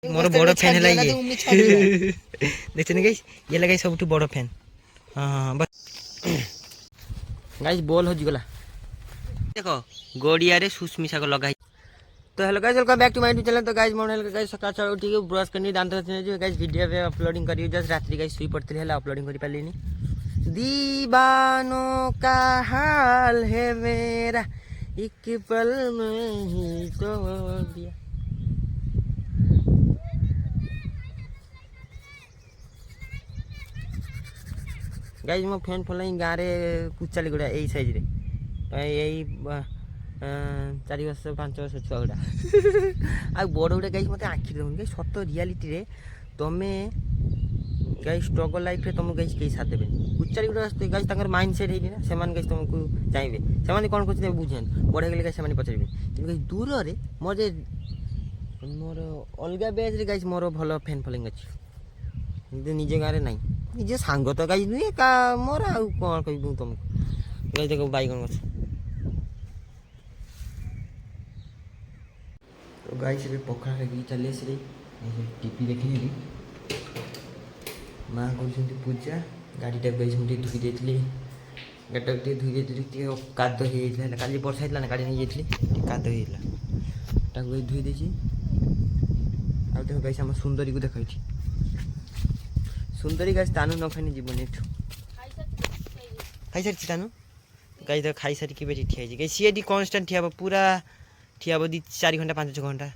मोर बड़ फैन है ये देखते गाइस ये लगा सब बड़ फैन हाँ बस गाइस बॉल हो गला देखो गोड़िया रे सुस्मिसा को लगा तो hello guys welcome back to my channel. तो गाइस मोर गाइस सकाळ सकाळ उठी ब्रश करनी दांत गाइस वीडियो पे अपलोडिंग करी जस्ट रात्रि गाइस सुई पड़ती है अपलोडिंग कर पालिनी। दीवानों का हाल है मेरा एक पल में ही तोड़ दिया। गाइस मो फैन फॉलोइंग गाँव में कुचाली गुड़ा यही साइज रे यही 4 वर्ष 5 वर्ष छुआ गुड़ा आ बड़ गुड़ा गाइस मत आखि देउन गाइस सत रियलिटी रे तमे गाइस स्ट्रगल लाइफ रे तुमको गाइस कई साथ देबे कुचाली गुड़ा गाइस ताकर माइंड सेट हेनी ना सेमान गाइस तुमको चाहिए सेमान कोन कोच बुझेन बड़े गेले गाइस सेमान पचरबे कि गाइस दूर रे मोर अलगा बेज रे गाइस मोर भलो फैन फॉलोइंग अछि निजे गाँव रे नहीं निजे सांग तो गाइस नुहे का मोर आ कौन कह तुमको गाइस देखो बैगन गछ तो गाइस ये पखा लगी चले से टीवी देखी माँ कर पूजा गाड़ी टाइप गाइस मुझे धोई देती गाड़ी धोई देती काद हो काली वर्षा होता ना गाड़ी नहीं जाती काद होता धोई देती आ देखो गाइस आम सुंदरी को देखा सुंदरी गाइस तानू न खानी जीवन एठू खाई सारी तानू गाइस तो खाई सारी के ठिया गाइस सी डी कांस्टेंट ठिया पूरा ठिया 4 घंटा 5 घंटा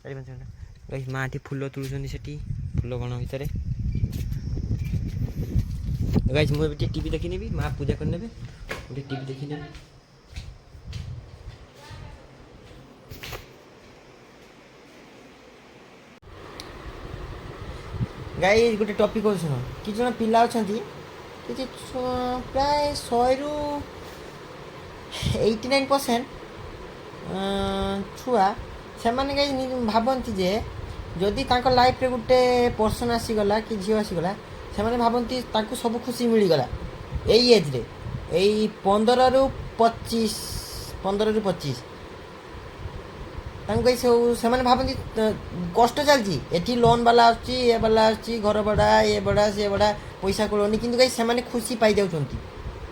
4-5 घंटा गाइस माँ फुल तुलुचंदी सेठी फुल बण भितर गाइस मुझे टीवी देखी नेबी माँ पूजा कर नेबे गोटे टीवी देखी नेबी गाइस गोटे टॉपिक हो सुन कि जन पिला अछंती कि प्राय 100 रु 89% छुआ से माने गाइस भाबंती जे जदि तांको लाइफ रे गोटे पर्सन आसीगला कि झील आसीगला से माने भाबंती तांको सब खुशी मिलीगला एई एज रे एई 15 रु 25 से भावती कष्ट चलती एटी लोन वाला आछी ए वाला आछी घर भड़ा ये बड़ा से बड़ा पैसा कलोनी किंतु गाइस से खुशी पाई जाउछंती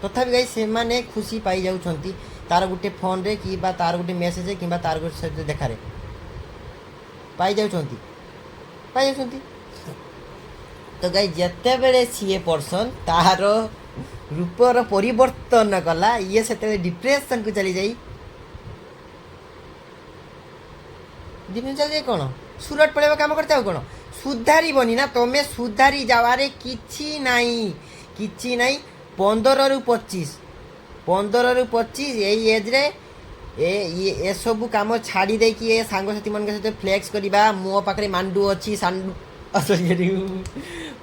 तथापि गाइस से खुशी पाई जाउछंती तार गुटे फोन रे कि बा तार गुटे मेसेज कि बा तार गुटे सहित देखा रे पाई जाउछंती तो गाइस जते बेले सीए पर्सन तार रूपर परिवर्तन कला ये सेते डिप्रेशन को चली जाई दिन चल कौन सुरट पड़े काम करते हो कौन सुधारी बनी ना तुम्हें सुधारी जावारे किछि नाई 15 रु 25 यही एज रे ए सब काम छाड़ी दे कि ए सांगसाथी मन के सहित फ्लेक्स करबा मो पाखरे मांडू अच्छी सांडू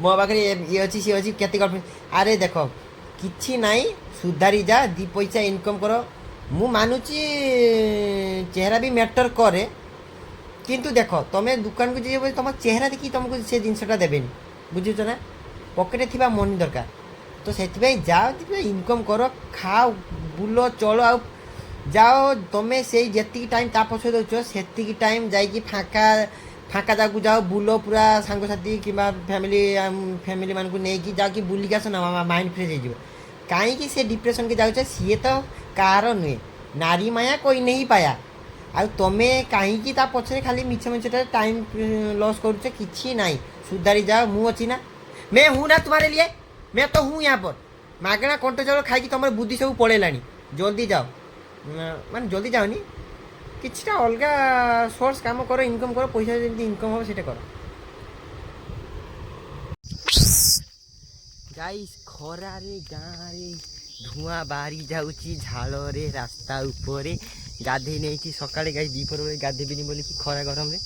मो पाखरे ये अच्छी सी अच्छी केते गर्लफ्रेंड अरे देखो किछि नाई सुधारी जा 2 पैसा इनकम करो मु मानुची चेहरा भी मैटर करे किंतु देख तुम्हें दुकान को जाइए तुम चेहरा देखिए तुमको से जिनसा देवे बुझुच ना पकेटे थी मनी दरकार तो से जाओ इनकम कर खाओ बुल चलो आ जाओ तुम्हें से जी टाइम ता पछे दौच से टाइम जाकि फाँका जाकू जाओ बुल पूरा सांगसाथी कि फैमिली मान को लेकिन जाओ कि बुलिक आस ना माइंड फ्रेश हो कहीं से डिप्रेशन के जाऊे सी तो कार नुहे नारी माया कोई नहीं पाया आ तमे कहीं पछरे खाली मिछ मिछटा टाइम लॉस करुचे किछि नहीं सुधारी जाओ मु अच्छी ना मैं हूँ ना तुम्हारे लिए मैं तो हूँ यहाँ पर मागना कंट चाउल खाई तुम बुद्धि सब पड़ेलानी जल्दी जाओ माने जल्दी जाओनी किछटा अलगा सोर्स काम करो इनकम करो पैसा जल्दी इनकम हो सेटा करो गाइस खरा रे गाँ रे धुआं बारी जाउची झाल रे रास्ता ऊपर गाधे नहीं सकाଳେ गाइस दीपर बेले गाधेबिनी बोली कि खरा गरम रे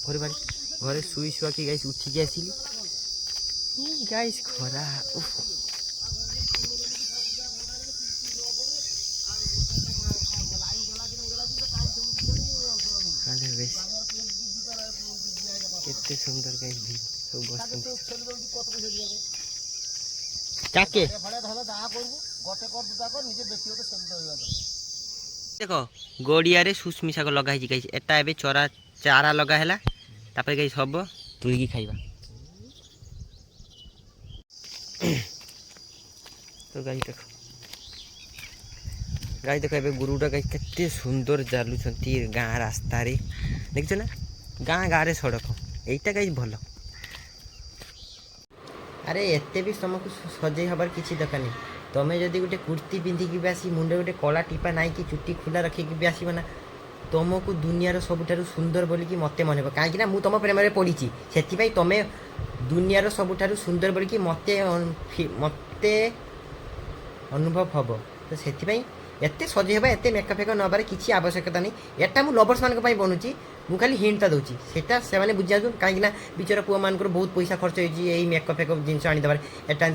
घर बारी घरे शुई शुआ कि गाइस उठिकी आसिली गाइस खरा अरे बेस केते सुंदर गाइस भी सब बसते काके देख गोड़िया रे सुस्मिसा को लगा गाइस एटा एबे चारा लगा हैला तापर गाइस हब तुलिकी खाइबा। तो गाइस देखो ए गुरुटा गाइस केते सुंदर चालुछंती गाँ रास्ता रे देखछ ना गाँ गाँ रे सड़क एटा गाइस भल। अरे एते भी तुमको सजे हबार किसी दरकार नहीं। तुम्हें जदि गोटे कुर्ती पिंधिकी भी आसी मुंडे गोटे कला टीपा नाई कि चुट्टी खुला रखिकी भी आसब ना तुमको दुनियार सबुठारु सुंदर बोलिकी मते मन हे कहीं मुझे तुम प्रेम पड़ी से तुम्हें दुनियार सबुठारु सुंदर बोलिकी मते मते अनुभव हम। तो से एत सजे हवा एत मेकअप फेकअप नबार किसी आवश्यकता नहीं। एटा मुझे लवर्स मान बनूची मुझे खाली हिंटा दूसरी सेटा से बुझा कहीं बिचार पुआ मान बहुत पैसा खर्च होती मेकअप फेकअप जिन आनीदेबार एटा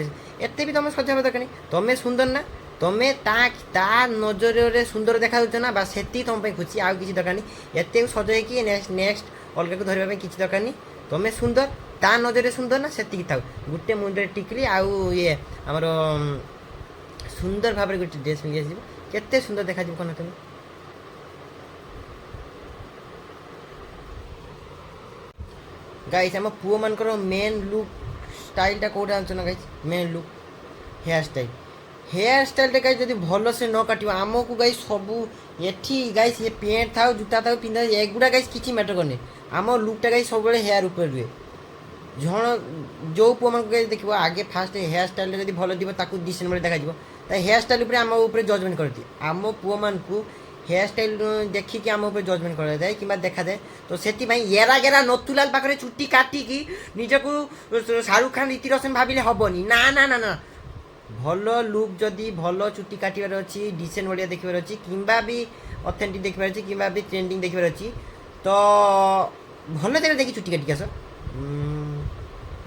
एत भी तुम सजा दरकार नहीं। तुम्हें सुंदर ना तुम्हें ता नजर सुंदर देखा ना बस से तुम खुशी आउ किसी दरकार नहीं। एत सजे नेक्स्ट अलग को धरवाई किसी दरकार नहीं। तुम्हें सुंदर ता नजर सुंदर ना से था गोटे मुंडे टिकली आउ ये आमर सुंदर भाव में गोटे ड्रेस पिंधि आस केते सुंदर देखा कौन तुम। गाइस आम पुओ मानकर मेन लुक स्टाइलटा कौटा आंच ना guys main look here style guys जब भल से न काट आमको गाइस सबू एठी गाइस ये पेंट था जूता था पिंधा एगुड़ा गाइस किसी मैटर करनी आम लुकटा गाइस सब हेयर ऊपर रुए जन जो पुओ मान देखो आगे फास्ट हेयर स्टाइल जब भल थी डिसेंट भाई देखा हेयर स्टाइल आम उपर जजमेंट करती आम पुओ मान को हेयर स्टाइल देखिकी आम उपर जजमेंट कराए कि देखा जाए। तो से येरा गेरा नथुलाल पाखे चुट्टी काटिकी निजक शाहरुख खान रीति रोशन भाविले हेनी ना ना ना ना भल लुक जदि भल चुट्टी काटार अच्छी डिसेंट भाया देखार अच्छी कि अथेंटिक देखार अच्छी कि ट्रेंडिंग देखार अच्छी तो भल जगह देखिए चुट्टी काटिक आस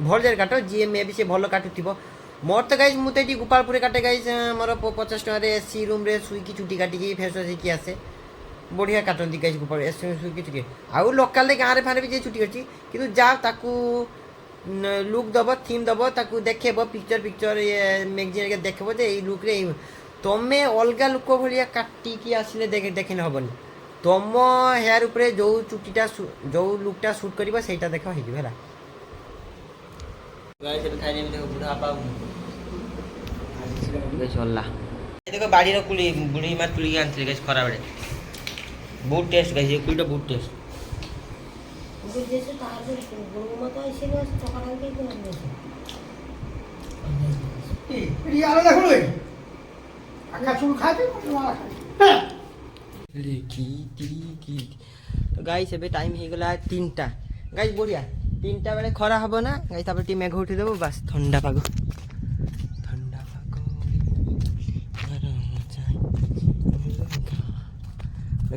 भल जगह काट जी मे भी से भल काटुव मोर तो गाइज मुझे ये गोपालपुर काटे गाइज मोर 50 टकर एसी रूम रे शुईकी चुट्टी काटिकी फेस वाश होगी आसे बढ़िया काटती गाइज गोपाल एसी शुईकी चुट्टी आउ लोकाल गाँव फारे भी जे चुट्टी करती कि जाओ ताकू लुक दब थीम दब ताकू देखेब पिक्चर ये मैगजीन देखब जे लुक रे तुम्हें अलग लुक भाया काटिकी आसिले देखने हेनी तुम हेयर उपरे जो चुट्टीटा जो लुकटा सुट कर सहीटा देख है देखो बाड़ी कुली बुढ़ी मार तुली आनी गैस खरा बेड़े बहुत टेस्ट गई कुलीटा बहुत टेस्ट तो गाइस एबे टाइम हो गला 3टा गाइस बढ़िया 3टा बेले खरा हम ना गाइस तापर टी मेघ उठे देव बस ठंडा पाग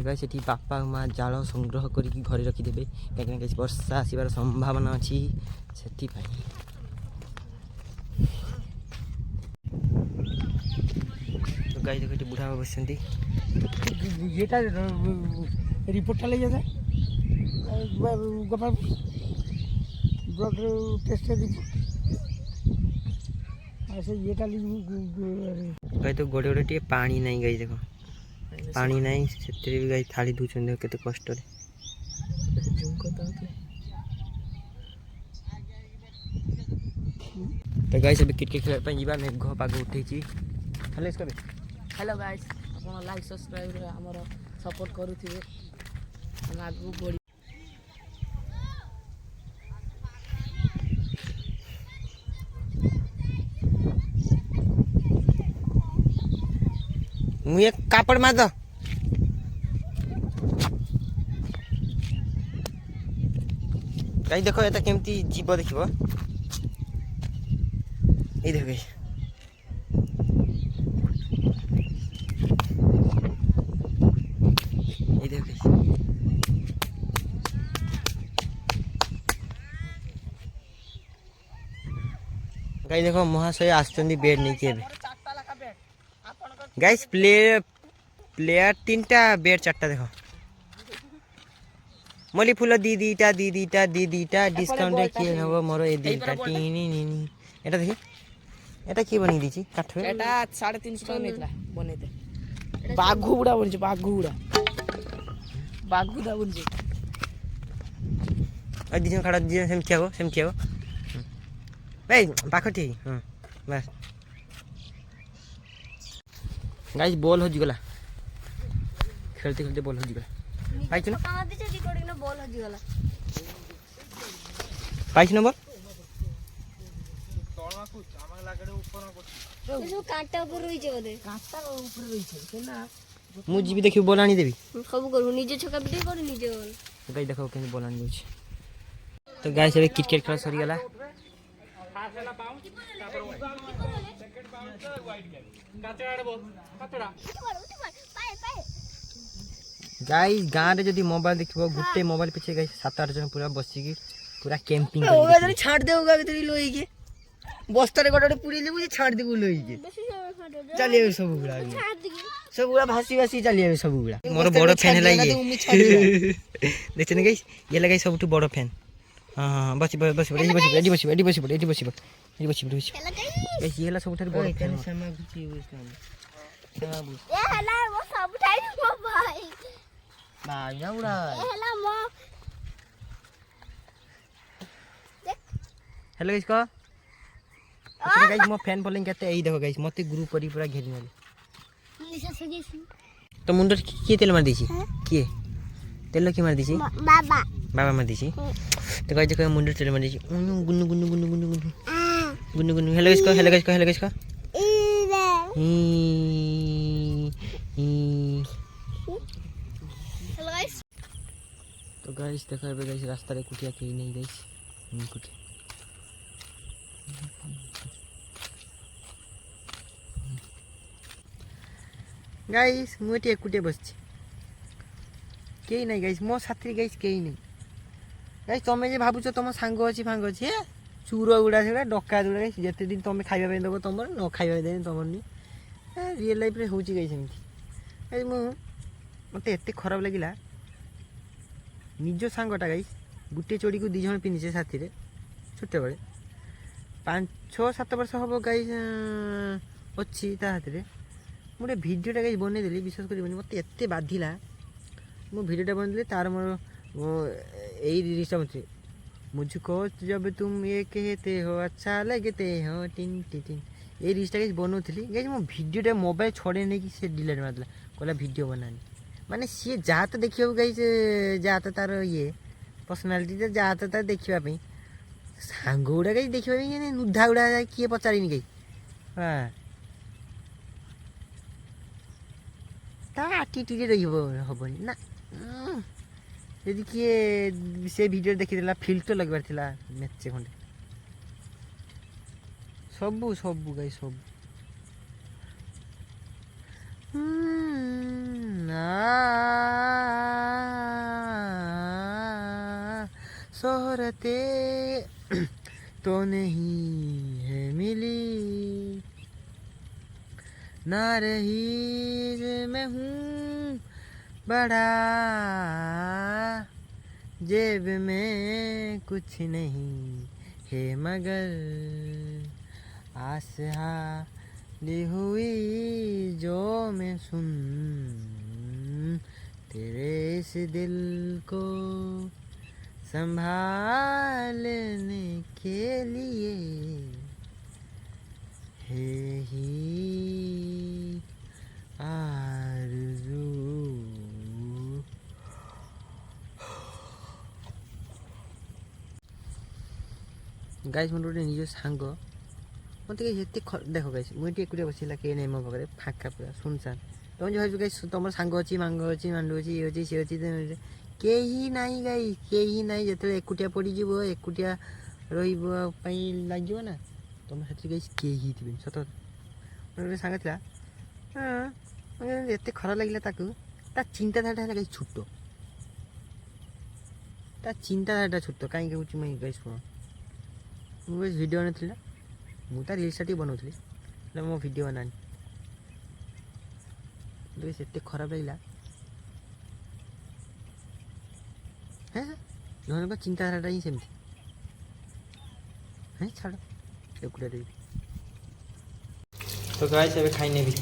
गाइस एटी बापा माँ जाल संग्रह करके घरे रखिदेवे कहीं गाइस वर्षा आसबार संभावना अच्छी से तो गाइस देखो बुढ़ा बस ये रिपोर्ट ले जाता गोपाल ब्लड टेस्ट रिपोर्ट ऐसे ये गाई तो गोड़े गोड़े टे पानी नहीं गई देखो पानी नहीं से भी गाई थाली दूसरे देख केते कष्ट रे तो गाइस अभी क्रिकेट खेल पे जीवा मेघ पाग उठे हेलो इसको हेलो गाइस अपन लाइक सब्सक्राइब रे हमर सपोर्ट करूथिबे हम आगु बढ़ी मुझे कापड़ मार दो कहीं देखो ये केमती जीव देख ये देख गाइस देखो महाशय आसुचंदी बेड नहीं के गाइस प्लेयर 3टा बेड 4टा देखो मली फूल दी दीटा डिस्काउंट रे किए हबो मोर ए दीटा टीनी नी एटा देखि एटा की बनी दीची काठ रे एटा 350 टका नेतला बनेते बाघुड़ा बनजे बाघुड़ा बनजे और दिजन खड़ा दिजन सेमती आगो भाई पाख ठीक बस गाइस बॉल हो गला खेलते खेलते बॉल हो गला पाइछ ना बॉल हजिगला पाइछ ना बॉल कांटा ऊपर रही बोधे कांटा ऊपर रही मु जीबी देखि बॉल आनी देबी सब करू निजे छका पिटे कर निजे बॉल गाइस देखो केन बॉल आनी दोछ तो गाइस अबे क्रिकेट खेल सरी गला गाइस गाँव रे जदि मोबाइल देखिबो गुटे मोबाइल पीछे गाइस 7-8 जन पूरा बसिकी पूरा कैंपिंग होगा जरी छाड़ दे होगा भीतर लोई के बस्ता रे गोटे पुड़ी लेबू जे छाड़ देबू लोई के चलिए सब गुड़ा सब गुड़ा भासी भासी चलिए सब गुड़ा मोर बड़ फैन हला ये देखछन गाइस ये लगा सबटु बड़ फैन हां बस एडी बस गाइस ये हला सबठार बड़ फैन समा गुची समा बुझ ए हला वो सब उठाई मो भाई भाई ना उड़ा ए हला मो हेलो गाइस को अच्छा गाइस मो फैन फॉलोइंग करते एई देखो गाइस मते ग्रुप परी पूरा घेरि नेले निशा सजेसी तो मुंडर की तेल मार दीची के तेल की मार दीची बाबा मार दीची तो गाइस देखो मुंडर तेल मार दीची गुन्नु हेलो गाइस को हेलो गाइस को हेलो गाइस तो गाइस देखो एबे गाइस रास्ता रे कुटिया के नहीं गाइस कुटी गाइस मुटी एकुटे बसछि केही नहीं गाइस मो साथी गाइस केही नहीं गाइस तमे जे भाबुछ तम सांग अछि फांग अछि चूर गुडा सेडा डका गुडा गाइस जते दिन तमे खाइबा पे देबो तमर न खाइबा दे तमर नि रियल लाइफ रे होछि गाइस एमति गाइस मते एते खराब लागिला निजो सांगटा गाइस गुटे चोड़ी को 2 जण पिनिसे साथी रे छोटे बळे 5-6-7 वर्ष हबो गाइस अछि ता हाथ रे मोटे भिडियोटा गाइस बने देली विश्वास करिबनी मते एते बाधिला मो भिडियोटा बने देली तार मोर एई रिलीजटा मते मुझको जब तुम ये कहते हो अच्छा लगते हो टिन टिन ए रिलीजटा गाइस बनोथली गाइस मो भिडियोटा मोबाइल छोड़े नै कि से डिलीट मारला कोला भिडियो बनानी माने सी जा त देखियो गाइस जा त तार ये पर्सनालिटी जा त तार देखिबा पे सांगोडा गाइस देखिबा पे नुधा उडा किए पचारिनी गाइस हां ता आटीट्यूड रहिबो हबनी ना यदि किए से वीडियो देखि देला फिल्टर लगबार थिला मेचे खंडे सब गाइस सब शोहरते तो नहीं है मिली ना रही मैं हूँ बड़ा जेब में कुछ नहीं है मगर आस हाली हुई जो मैं सुन तेरे इस दिल को संभालने के लिए है ही आरज़ू गाइस मन गोटे निज सांग मत देख गाइस मुझे एकुटिया बसला के नहीं मो पाखे फाँका पूरा सुनसान तुम जो भाई गाइस तुम सांग अच्छी मांग अच्छी मांडू अच्छी ये अच्छी सी अच्छी कहीं ना गाइस कहीं ना जो एकुटिया पड़ज एकुटिया रही ना तुम से गाइस कहीं थे सत गोटे सांग था हाँ एत खराब लगे चिंताधारा गाइस छोट चिंताधारा छोट कहीं मुझे गाइस शुण मुझे वीडियो बना मुझे रिल्सटा बनाऊली मो वीडियो बनानी एत खराब लगे हाँ जन चिंताधारा ही सेमती हाँ छाड़ एकुटिया देवी तो गाइस एबे खाई नेबी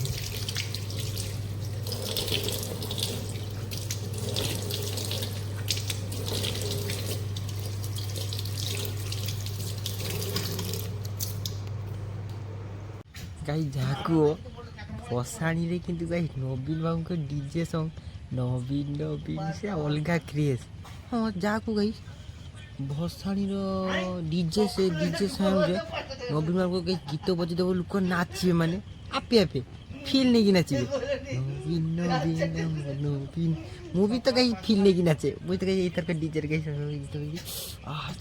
ଗାଇ ଯାହାକୁ ପଶାଣିରେ କିନ୍ତୁ ଗାଇ ନବୀନ ବାବୁଙ୍କ ଡିଜେ ସଙ୍ଗ ନବୀନ ସେ ଅଲଗା କ୍ରେଜ୍। ହଁ ଯାହାକୁ ଗାଇ ଭସାଣିର ଡିଜେ ସେ ଡିଜେ ସାଉଣ୍ଡରେ ନବୀନ ବାବୁଙ୍କ ଗାଇ ଗୀତ ବଜେଇଦେବ ଲୋକ ନାଚିବେ ମାନେ ଆପେ ଆପେ ଫିଲ୍ ନେଇକି ନାଚିବେ। ନବୀନ ମୁଁ ବି ତ ଗାଇ ଫିଲ୍ ନେଇକି ନାଚେ। ମୁଁ ତ ଗାଇ ଏଇଥରକ ଡିଜେରେ ଗାଇ ଗୀତ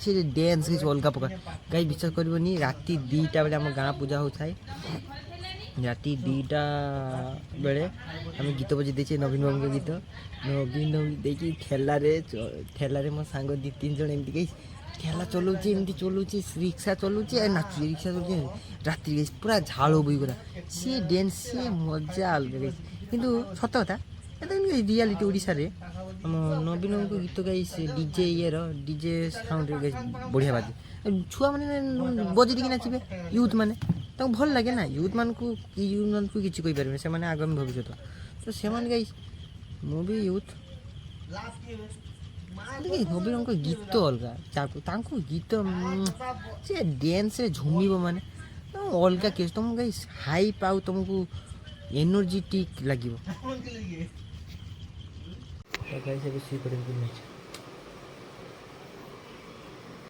ସେ ଡ୍ୟାନ୍ସ କିଛି ଅଲଗା ପ୍ରକାର। ଗାଇ ବିଶ୍ୱାସ କରିବନି ରାତି 2ଟା ବେଳେ ଆମ ଗାଁ ପୂଜା ହେଉଥାଏ। ରାତି 2ଟା ବେଳେ ଆମେ ଗୀତ ବଜେଇ ଦେଇଛେ ନବୀନ ବାବୁଙ୍କ ଗୀତ। ନବୀନ ଦେଇକି ଠେଲାରେ ମୋ ସାଙ୍ଗ 2-3 ଜଣ ଏମିତି ଗାଇ ଠେଲା ଚଲାଉଛି ଏମିତି ଚଲାଉଛି ରିକ୍ସା ଚଲାଉଛି ଆଉ ନାଚୁଛି ରିକ୍ସା ଚଲାଉଛି ରାତିରେ ଗାଇଛି ପୁରା ଝାଳ ବୋହିଗଲା। ସିଏ ଡ୍ୟାନ୍ସ ସିଏ ମଜା ଅଲଗା ଗାଇଛି। କିନ୍ତୁ ସତ କଥା ଏଟା ରିଆଲିଟି ଓଡ଼ିଶାରେ ଆମ ନବୀନ ବାବୁଙ୍କ ଗୀତ ଗାଇ ସେ ଡିଜେ ଡିଜେ ସାଉଣ୍ଡରେ ଗାଇ ବଢ଼ିଆ ବାଜେ। ଛୁଆମାନେ ବଜେଇ ଦେଇକି ନାଚିବେ ୟୁଥ୍ ମାନେ ତାଙ୍କୁ ଭଲ ଲାଗେ ନା। ୟୁଥ୍ ମାନଙ୍କୁ କିଛି କହିପାରିବେନି ସେମାନେ ଆଗାମୀ ଭବିଷ୍ୟତ। ତ ସେମାନେ ଗାଇ ମୁଁ ବି ୟୁଥ୍ ନବୀନଙ୍କ ଗୀତ ଅଲଗା ତାଙ୍କୁ ଗୀତ ସେ ଡ୍ୟାନ୍ସରେ ଝୁମିବ ମାନେ ଅଲଗା କେସ୍ ତମକୁ ଗାଇ ହାଇପ୍ ଆଉ ତମକୁ ଏନର୍ଜେଟିକ୍ ଲାଗିବ।